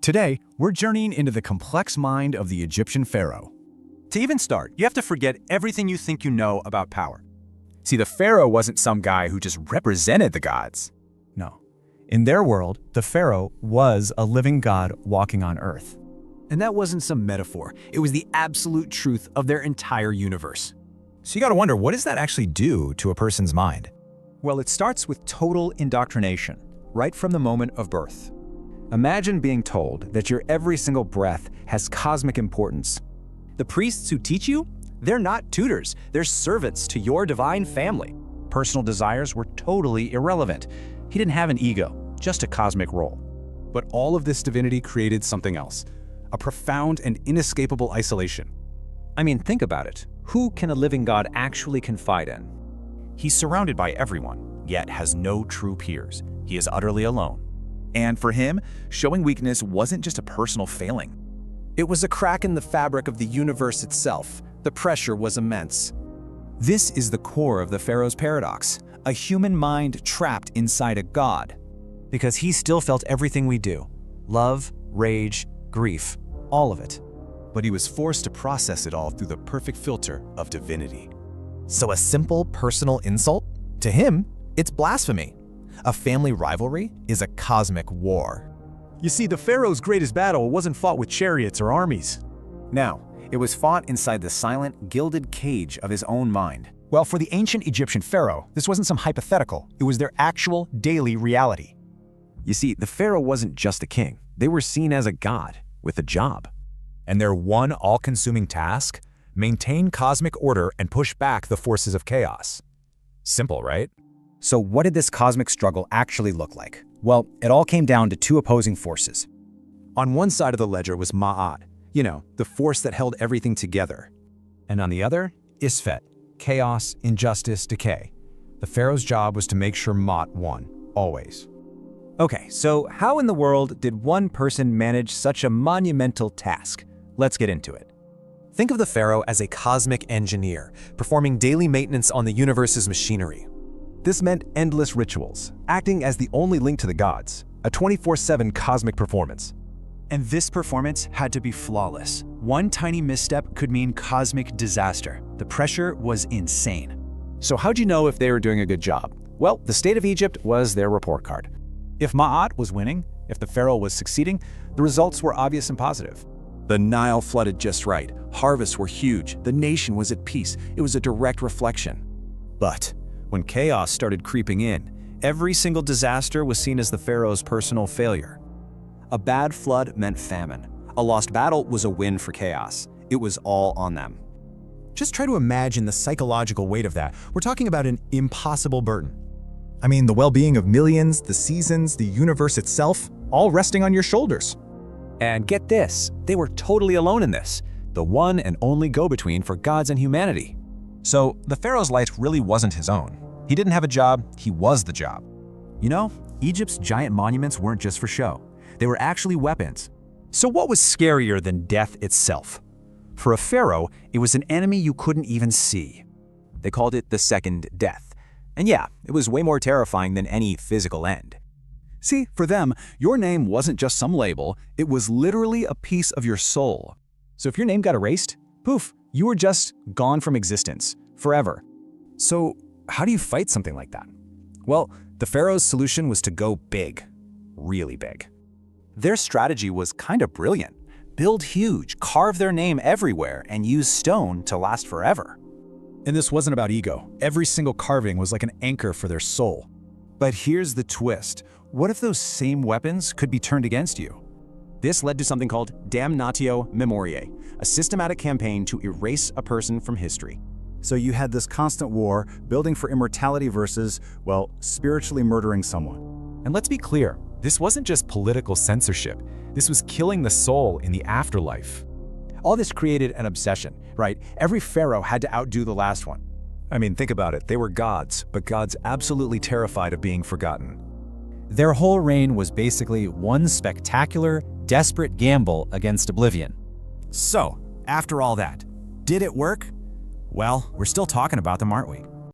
Today, we're journeying into the complex mind of the Egyptian pharaoh. To even start, you have to forget everything you think you know about power. See, the pharaoh wasn't some guy who just represented the gods. No. In their world, the pharaoh was a living god walking on earth. And that wasn't some metaphor. It was the absolute truth of their entire universe. So you gotta wonder, what does that actually do to a person's mind? Well, it starts with total indoctrination, right from the moment of birth. Imagine being told that your every single breath has cosmic importance. The priests who teach you, they're not tutors, they're servants to your divine family. Personal desires were totally irrelevant. He didn't have an ego, just a cosmic role. But all of this divinity created something else, a profound and inescapable isolation. I mean, think about it. Who can a living god actually confide in? He's surrounded by everyone, yet has no true peers. He is utterly alone. And for him, showing weakness wasn't just a personal failing. It was a crack in the fabric of the universe itself. The pressure was immense. This is the core of the pharaoh's paradox, a human mind trapped inside a god. Because he still felt everything we do: love, rage, grief, all of it. But he was forced to process it all through the perfect filter of divinity. So a simple personal insult? To him, it's blasphemy. A family rivalry is a cosmic war. You see, the pharaoh's greatest battle wasn't fought with chariots or armies. No, it was fought inside the silent, gilded cage of his own mind. Well, for the ancient Egyptian pharaoh, this wasn't some hypothetical. It was their actual daily reality. You see, the pharaoh wasn't just a king. They were seen as a god with a job. And their one all-consuming task? Maintain cosmic order and push back the forces of chaos. Simple, right? So what did this cosmic struggle actually look like? Well, it all came down to two opposing forces. On one side of the ledger was Ma'at, the force that held everything together. And on the other, Isfet, chaos, injustice, decay. The pharaoh's job was to make sure Ma'at won, always. Okay, so how in the world did one person manage such a monumental task? Let's get into it. Think of the pharaoh as a cosmic engineer, performing daily maintenance on the universe's machinery. This meant endless rituals, acting as the only link to the gods, a 24/7 cosmic performance. And this performance had to be flawless. One tiny misstep could mean cosmic disaster. The pressure was insane. So how'd you know if they were doing a good job? Well, the state of Egypt was their report card. If Ma'at was winning, if the pharaoh was succeeding, the results were obvious and positive. The Nile flooded just right. Harvests were huge. The nation was at peace. It was a direct reflection. But when chaos started creeping in, every single disaster was seen as the pharaoh's personal failure. A bad flood meant famine. A lost battle was a win for chaos. It was all on them. Just try to imagine the psychological weight of that. We're talking about an impossible burden. I mean, the well-being of millions, the seasons, the universe itself, all resting on your shoulders. And get this, they were totally alone in this, the one and only go-between for gods and humanity. So the pharaoh's life really wasn't his own. He didn't have a job, he was the job. You know, Egypt's giant monuments weren't just for show. They were actually weapons. So what was scarier than death itself? For a pharaoh, it was an enemy you couldn't even see. They called it the second death. And yeah, it was way more terrifying than any physical end. See, for them, your name wasn't just some label, it was literally a piece of your soul. So if your name got erased, poof, you were just gone from existence, forever. So how do you fight something like that? Well, the pharaoh's solution was to go big, really big. Their strategy was kind of brilliant. Build huge, carve their name everywhere, and use stone to last forever. And this wasn't about ego. Every single carving was like an anchor for their soul. But here's the twist. What if those same weapons could be turned against you? This led to something called damnatio memoriae, a systematic campaign to erase a person from history. So you had this constant war, building for immortality versus, well, spiritually murdering someone. And let's be clear, this wasn't just political censorship. This was killing the soul in the afterlife. All this created an obsession, right? Every pharaoh had to outdo the last one. I mean, think about it. They were gods, but gods absolutely terrified of being forgotten. Their whole reign was basically one spectacular, desperate gamble against oblivion. So, after all that, did it work? Well, we're still talking about them, aren't we?